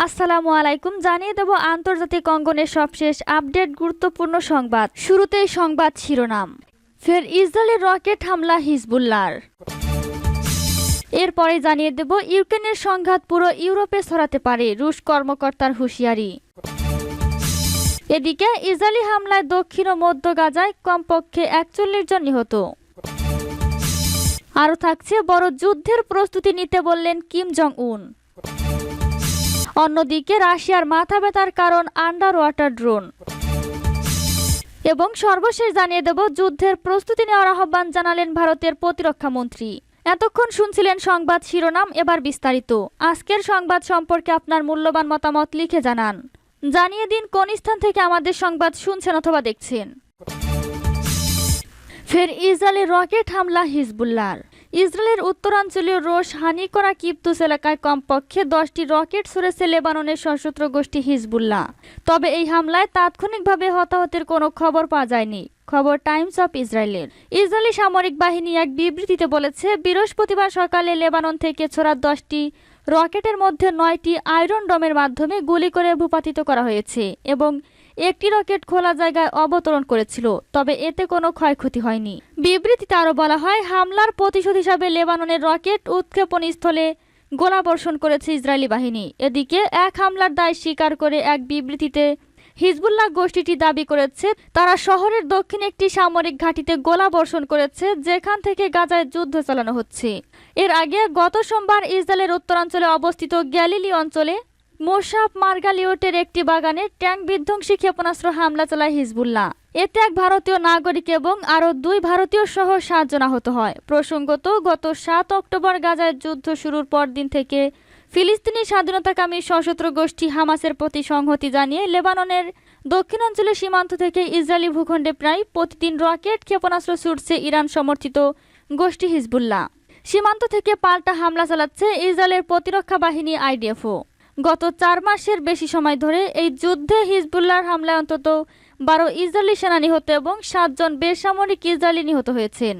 আসসালামু আলাইকুম। জানিয়ে দেব আন্তর্জাতিক অঙ্গনের সবশেষ আপডেট গুরুত্বপূর্ণ সংবাদ। শুরুতেই সংবাদ শিরোনাম। ফের ইসরায়েলের রকেট হামলা হিজবুল্লাহর। এরপরে জানিয়ে দেব ইউক্রেনের সংঘাত পুরো ইউরোপে ছড়াতে পারে, রুশ কর্মকর্তার হুঁশিয়ারি। এদিকে ইসরায়েলি হামলায় দক্ষিণ ও মধ্য গাজায় কমপক্ষে ৪১ জন নিহত। আরও থাকছে বড় যুদ্ধের প্রস্তুতি নিতে বললেন কিম জং উন। অন্যদিকে রাশিয়ার মাথা ব্যথার কারণ আন্ডার ওয়াটার ড্রোন। এবং সর্বশেষ জানিয়ে দেব যুদ্ধের প্রস্তুতি নেওয়ার আহ্বান জানালেন ভারতের প্রতিরক্ষা মন্ত্রী। এতক্ষণ শুনছিলেন সংবাদ শিরোনাম, এবার বিস্তারিত। আজকের সংবাদ সম্পর্কে আপনার মূল্যবান মতামত লিখে জানান। জানিয়ে দিন কোন স্থান থেকে আমাদের সংবাদ শুনছেন অথবা দেখছেন। ফের ইসরায়েলের রকেট হামলা হিজবুল্লাহর। ইসরায়েলের উত্তরাঞ্চলীয় রোশ হানি করা কিবতুস এলাকায় কমপক্ষে 10টি রকেট ছুড়েছে লেবাননের সশস্ত্র গোষ্ঠী হিজবুল্লাহ। তবে এই হামলায় তাৎক্ষণিকভাবে হতাহতের কোনো খবর পাওয়া যায়নি। খবর টাইমস অফ ইসরায়েলের। ইসরায়েলি সামরিক বাহিনী এক বিবৃতিতে বলেছে, বৃহস্পতিবার সকালে লেবানন থেকে ছোড়া 10টি রকেটের মধ্যে 9টি আয়রন ডোমের মাধ্যমে গুলি করে ভূপাতিত করা হয়েছে এবং একটি রকেট খোলা জায়গায় অবতরণ করেছিল, তবে এতে কোনো ক্ষয়ক্ষতি হয়নি। বিবৃতিতে আরও বলা হয়, হামলার প্রতিশোধ হিসাবে লেবাননের রকেট উৎক্ষেপণ স্থলে গোলাবর্ষণ করেছে ইসরায়েলি বাহিনী। এদিকে এক হামলার দায় স্বীকার করে এক বিবৃতিতে হিজবুল্লাহ গোষ্ঠীটি দাবি করেছে তারা শহরের দক্ষিণে একটি সামরিক ঘাঁটিতে গোলাবর্ষণ করেছে, যেখান থেকে গাজায় যুদ্ধ চালানো হচ্ছে। এর আগে গত সোমবার ইসরায়েলের উত্তরাঞ্চলে অবস্থিত গ্যালিলি অঞ্চলে মোসাফ মার্গালিওটের একটি বাগানে ট্যাঙ্ক বিধ্বংসী ক্ষেপণাস্ত্র হামলা চালায় হিজবুল্লাহ। এতে এক ভারতীয় নাগরিক এবং আরও 2 ভারতীয় সহ 7 জন আহত হয়। প্রসঙ্গত, গত 7 অক্টোবর গাজায় যুদ্ধ শুরুর পরদিন থেকে ফিলিস্তিনি স্বাধীনতাকামী সশস্ত্র গোষ্ঠী হামাসের প্রতি সংহতি জানিয়ে লেবাননের দক্ষিণাঞ্চলের সীমান্ত থেকে ইসরায়েলি ভূখণ্ডে প্রায় প্রতিদিন রকেট ক্ষেপণাস্ত্র ছুটছে ইরান সমর্থিত গোষ্ঠী হিজবুল্লাহ। সীমান্ত থেকে পাল্টা হামলা চালাচ্ছে ইসরায়েলের প্রতিরক্ষা বাহিনী আইডিএফও। গত 4 মাসের বেশি সময় ধরে এই যুদ্ধে হিজবুল্লাহর হামলায় অন্তত 12 ইসরায়েলি সেনা নিহত এবং 7 জন বেসামরিক ইসরায়েলি নিহত হয়েছেন।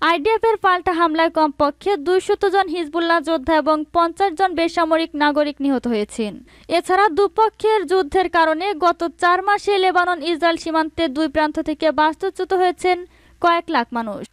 আইডিএফের পাল্টা হামলায় কমপক্ষে 200 জন হিজবুল্লাহ যোদ্ধা এবং 50 জন বেসামরিক নাগরিক নিহত হয়েছেন। এছাড়া দুপক্ষের যুদ্ধের কারণে গত 4 মাসে লেবানন ইসরায়েল সীমান্তের 2 প্রান্ত থেকে বাস্তুচ্যুত হয়েছেন কয়েক লাখ মানুষ।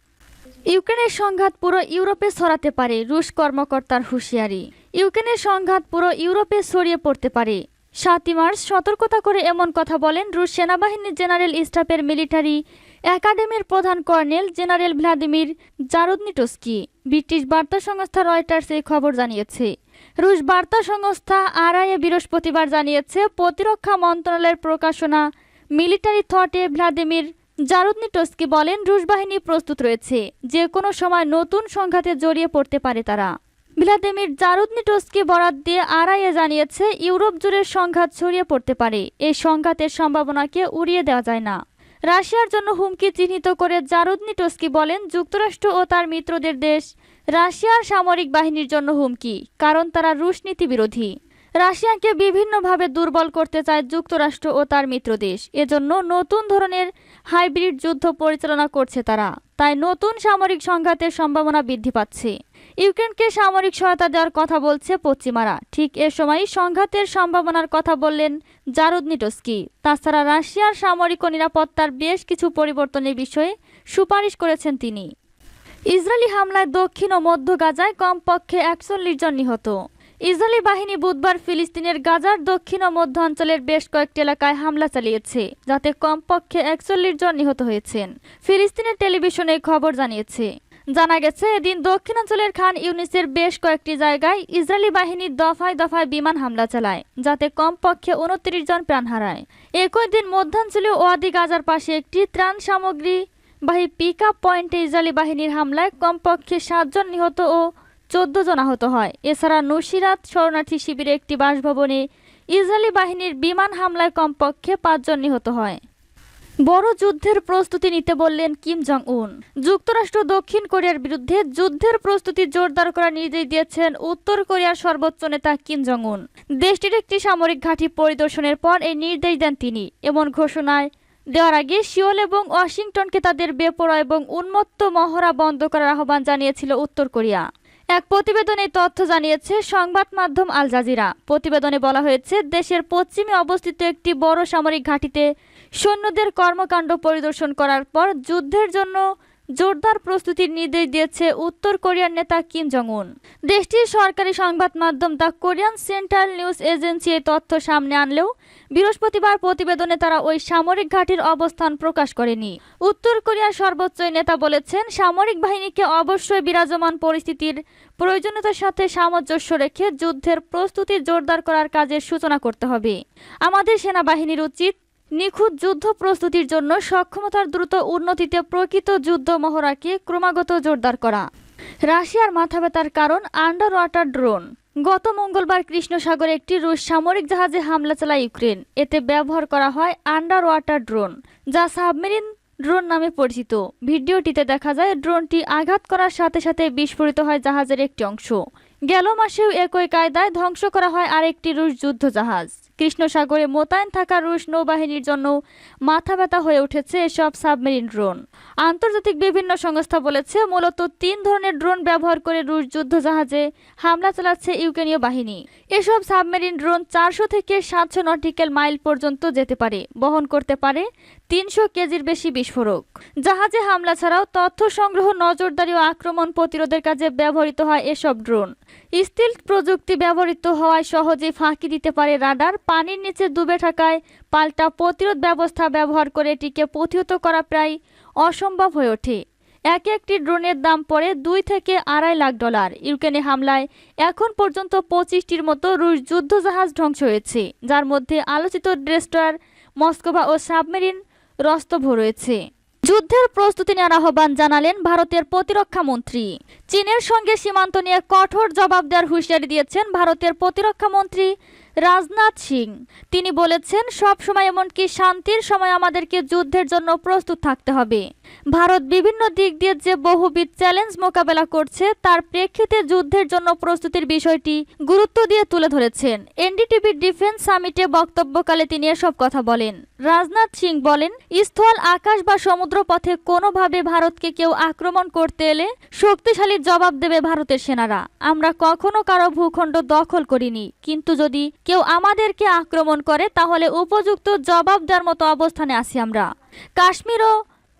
ইউক্রেনের সংঘাত পুরো ইউরোপে ছড়াতে পারে, রুশ কর্মকর্তার হুঁশিয়ারি। ইউক্রেনের সংঘাত পুরো ইউরোপে ছড়িয়ে পড়তে পারে। 7 মার্চ সতর্কতা করে এমন কথা বলেন রুশ সেনাবাহিনীর জেনারেল স্টাফের মিলিটারি একাডেমির প্রধান কর্নেল জেনারেল ভ্লাদিমির জারুদনিটস্কি। ব্রিটিশ বার্তা সংস্থা রয়টার্স এই খবর জানিয়েছে। রুশ বার্তা সংস্থা আরআইএ বৃহস্পতিবার জানিয়েছে, প্রতিরক্ষা মন্ত্রণালয়ের প্রকাশনা মিলিটারি থটে ভ্লাদিমির জারুদনিটস্কি বলেন, রুশ বাহিনী প্রস্তুত রয়েছে, যে কোনো সময় নতুন সংঘাতে জড়িয়ে পড়তে পারে তারা। ভ্লাদিমির জারুদনিটস্কি বরাত দিয়ে আরআইএ জানিয়েছে, ইউরোপ জুড়ে সংঘাত ছড়িয়ে পড়তে পারে। এই সংঘাতের সম্ভাবনাকে উড়িয়ে দেওয়া যায় না। রাশিয়ার জন্য হুমকি চিহ্নিত করে জারুদনিটস্কি বলেন, যুক্তরাষ্ট্র ও তার মিত্রদের দেশ রাশিয়ার সামরিক বাহিনীর জন্য হুমকি, কারণ তারা রুশ নীতি বিরোধী। রাশিয়াকে বিভিন্নভাবে দুর্বল করতে চায় যুক্তরাষ্ট্র ও তার মিত্রদেশ। এজন্য নতুন ধরনের হাইব্রিড যুদ্ধ পরিচালনা করছে তারা। তাই নতুন সামরিক সংঘাতের সম্ভাবনা বৃদ্ধি পাচ্ছে। ইউক্রেনকে সামরিক সহায়তা দেওয়ার কথা বলছে পশ্চিমারা। ঠিক এ সময়ই সংঘাতের সম্ভাবনার কথা বললেন জারুদনিটস্কি। তাছাড়া রাশিয়ার সামরিক ও নিরাপত্তার বেশ কিছু পরিবর্তনের বিষয়ে সুপারিশ করেছেন তিনি। ইসরায়েলি হামলায় দক্ষিণ ও মধ্য গাজায় কমপক্ষে 41 জন নিহত। ইসরায়েলি বাহিনী বুধবার ফিলিস্তিনের গাজার দক্ষিণ ও মধ্য অঞ্চলের বেশ কয়েকটি এলাকায় হামলা চালিয়েছে, যাতে কমপক্ষে 41 জন নিহত হয়েছেন। ফিলিস্তিনের টেলিভিশনে খবর জানিয়েছে। জানা গেছে, এদিন দক্ষিণাঞ্চলের খান ইউনিসের বেশ কয়েকটি জায়গায় ইসরায়েলি বাহিনী দফায় দফায় বিমান হামলা চালায়, যাতে কমপক্ষে 29 জন প্রাণ হারায়। একই দিন মধ্যাঞ্চলীয় ওয়াদি গাজার পাশে একটি ত্রাণ সামগ্রী বাহী পিক আপ পয়েন্টে ইসরায়েলি বাহিনীর হামলায় কমপক্ষে 7 জন নিহত ও 14 জন আহত হয়। এছাড়া নুসিরাত শরণার্থী শিবিরে একটি বাসভবনে ইসরায়েলি বাহিনীর বিমান হামলায় কমপক্ষে 5 জন নিহত হয়। বড় যুদ্ধের প্রস্তুতি নিতে বললেন কিম জং উন। যুক্তরাষ্ট্র দক্ষিণ কোরিয়ার বিরুদ্ধে যুদ্ধের প্রস্তুতি জোরদার করার নির্দেশ দিয়েছেন উত্তর কোরিয়ার সর্বোচ্চ নেতা কিম জং উন। দেশটির একটি সামরিক ঘাঁটি পরিদর্শনের পর এই নির্দেশ দেন তিনি। এমন ঘোষণায় দেওয়ার আগে সিওল এবং ওয়াশিংটনকে তাদের বেপরোয়া এবং উন্মত্ত মহড়া বন্ধ করার আহ্বান জানিয়েছিল উত্তর কোরিয়া। এক প্রতিবেদনে এই তথ্য জানিয়েছে সংবাদ মাধ্যম আল জাজিরা। প্রতিবেদনে বলা হয়েছে, দেশের পশ্চিমে অবস্থিত একটি বড় সামরিক ঘাঁটিতে সৈন্যদের কর্মকাণ্ড পরিদর্শন করার পর যুদ্ধের জন্য জোরদার প্রস্তুতির নির্দেশ দিয়েছে উত্তর কোরিয়ার নেতা কিম জং উন। দেশটির সরকারি সংবাদ মাধ্যম the Korean central news agency এই তথ্য সামনে আনলেও বৃহস্পতিবার প্রতিবেদনে তারা ওই সামরিক ঘাঁটির অবস্থান প্রকাশ করেনি। উত্তর কোরিয়ার সর্বোচ্চ নেতা বলেছেন, সামরিক বাহিনীকে অবশ্যই বিরাজমান পরিস্থিতির প্রয়োজনীয়তার সাথে সামঞ্জস্য রেখে যুদ্ধের প্রস্তুতি জোরদার করার কাজের সূচনা করতে হবে। আমাদের সেনাবাহিনীর উচিত নিখুঁত যুদ্ধ প্রস্তুতির জন্য সক্ষমতার দ্রুত উন্নতিতে প্রকৃত যুদ্ধ মহড়াকে ক্রমাগত জোরদার করা। রাশিয়ার মাথা ব্যথার কারণ আন্ডার ওয়াটার ড্রোন। গত মঙ্গলবার কৃষ্ণ সাগরে একটি রুশ সামরিক জাহাজে হামলা চালায় ইউক্রেন। এতে ব্যবহার করা হয় আন্ডার ওয়াটার ড্রোন, যা সাবমেরিন ড্রোন নামে পরিচিত। ভিডিওটিতে দেখা যায় ড্রোনটি আঘাত করার সাথে সাথে বিস্ফোরিত হয় জাহাজের একটি অংশ। গেল মাসেও একই কায়দায় ধ্বংস করা হয় আরেকটি রুশ যুদ্ধ জাহাজ। কৃষ্ণ সাগরে মোতায়েন থাকা রুশ নৌবাহিনীর জন্য মাথা ব্যথা হয়ে উঠেছে এসব সাবমেরিন ড্রোন। আন্তর্জাতিক বিভিন্ন সংস্থা বলেছে, মূলত 3 ধরনের ড্রোন ব্যবহার করে রুশ যুদ্ধ জাহাজে হামলা চালাচ্ছে ইউক্রেনীয় বাহিনী। এসব সাবমেরিন ড্রোন 400 থেকে 700 নটিক্যাল মাইল পর্যন্ত যেতে পারে, বহন করতে পারে 300 কেজির বেশি বিস্ফোরক। জাহাজে হামলা ছাড়াও তথ্য সংগ্রহ, নজরদারি ও আক্রমণ প্রতিরোধের কাজে ব্যবহৃত হয় এসব ড্রোন। স্টিলথ প্রযুক্তি ব্যবহৃত হওয়ায় সহজেই ফাঁকি দিতে পারে রাডার। পানির নিচে ডুবে থাকায় পাল্টা প্রতিরোধ ব্যবস্থা ব্যবহার করে এটিকে প্রতিহত করা প্রায় অসম্ভব হয়ে ওঠে। একটি ড্রোনের দাম পড়ে $2 থেকে $2.5 লাখ। ইউক্রেনে হামলায় এখন পর্যন্ত 25টির মতো রুশ যুদ্ধজাহাজ ধ্বংস হয়েছে, যার মধ্যে আলোচিত ডেস্ট্রয়ার, মস্কোভা ও সাবমেরিন রস্তভ রয়েছে। যুদ্ধের প্রস্তুতি নেওয়ার আহ্বান জানালেন ভারতের প্রতিরক্ষা মন্ত্রী। চীনের সঙ্গে সীমান্ত নিয়ে কঠোর জবাব দেওয়ার হুঁশিয়ারি দিয়েছেন ভারতের প্রতিরক্ষা মন্ত্রী রাজনাথ সিং। তিনি বলেছেন, সব সময় এমনকি শান্তির সময় আমাদেরকে যুদ্ধের জন্য প্রস্তুত থাকতে হবে। ভারত বিভিন্ন দিক দিয়ে যে বহুবিধ চ্যালেঞ্জ মোকাবেলা করছে তার প্রেক্ষিতে যুদ্ধের জন্য প্রস্তুতির বিষয়টি গুরুত্ব দিয়ে তুলে ধরেছেন। এনডিটিভি ডিফেন্স সামিটে বক্তব্যকালে তিনি এসব কথা বলেন। রাজনাথ সিং বলেন, স্থল, আকাশ বা সমুদ্র পথে কোনোভাবে ভারতকে কেউ আক্রমণ করতে এলে শক্তিশালী জবাব দেবে ভারতের সেনারা। আমরা কখনো কারো ভূখণ্ড দখল করিনি, কিন্তু যদি কেউ আমাদেরকে আক্রমণ করে তাহলে উপযুক্ত জবাব দেওয়ার মতো অবস্থানে আছি আমরা। কাশ্মীর ও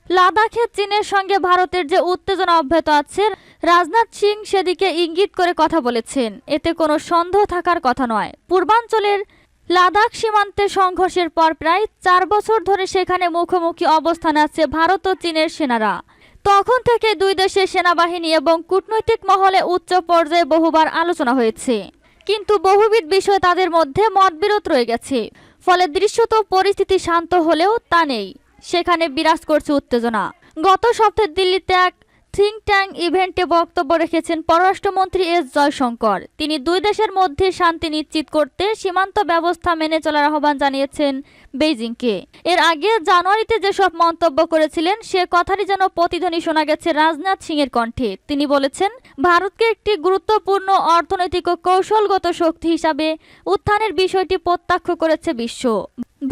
লাদাখে চীনের সঙ্গে ভারতের যে উত্তেজনা অব্যাহত আছে, রাজনাথ সিং সেদিকে ইঙ্গিত করে কথা বলেছেন। এতে কোনো সন্দেহ থাকার কথা নয়। পূর্বাঞ্চলের লাদাখ সীমান্তে সংঘর্ষের পর প্রায় 4 বছর ধরে সেখানে মুখোমুখি অবস্থানে আছে ভারত ও চীনের সেনারা। তখন থেকে দুই দেশের সেনাবাহিনী এবং কূটনৈতিক মহলে উচ্চ পর্যায়ে বহুবার আলোচনা হয়েছে, কিন্তু বহুবিধ বিষয় তাদের মধ্যে মতবিরোধ রয়ে গেছে। ফলে দৃশ্যত পরিস্থিতি শান্ত হলেও তা নেই, সেখানে বিরাজ করছে উত্তেজনা। গত সপ্তাহে দিল্লিতে এক থিঙ্ক ট্যাঙ্ক ইভেন্টে বক্তব্য রেখেছেন পররাষ্ট্রমন্ত্রী এস জয়শঙ্কর। তিনি দুই দেশের মধ্যে শান্তি নিশ্চিত করতে সীমান্ত ব্যবস্থা মেনে চলার আহ্বান জানিয়েছেন বেইজিংকে। এর আগে জানুয়ারিতে যেসব মন্তব্য করেছিলেন সে কথারই যেন প্রতিধ্বনি শোনা গেছে রাজনাথ সিং এর কণ্ঠে। তিনি বলেছেন, ভারতকে একটি গুরুত্বপূর্ণ অর্থনৈতিক ও কৌশলগত শক্তি হিসাবে উত্থানের বিষয়টি প্রত্যক্ষ করেছে বিশ্ব।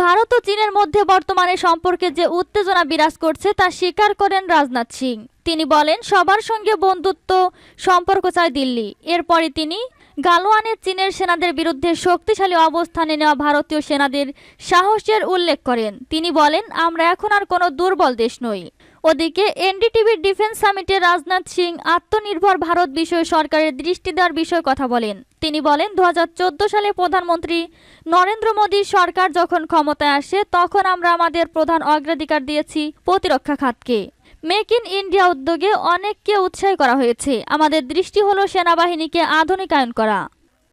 ভারত ও চীনের মধ্যে বর্তমানে সম্পর্কে যে উত্তেজনা বিরাজ করছে তা স্বীকার করেন রাজনাথ সিং। তিনি বলেন, সবার সঙ্গে বন্ধুত্ব সম্পর্ক চায় দিল্লি। এরপরই তিনি গালওয়ানে চীনের সেনাদের বিরুদ্ধে শক্তিশালী অবস্থানে নেওয়া ভারতীয় সেনাদের সাহসের উল্লেখ করেন। তিনি বলেন, আমরা এখন আর কোনো দুর্বল দেশ নই। ওদিকে এনডিটিভি ডিফেন্স সামিটে রাজনাথ সিং আত্মনির্ভর ভারত বিষয়ে সরকারের দৃষ্টি দেওয়ার বিষয়ে কথা বলেন। তিনি বলেন, 2014 সালে প্রধানমন্ত্রী নরেন্দ্র মোদী সরকার যখন ক্ষমতায় আসে তখন আমরা আমাদের প্রধান অগ্রাধিকার দিয়েছি প্রতিরক্ষা খাতকে। মেক ইন ইন্ডিয়া উদ্যোগে অনেককে উৎসাহ করা হয়েছে। আমাদের দৃষ্টি হলো সেনাবাহিনীকে আধুনিকায়ন করা।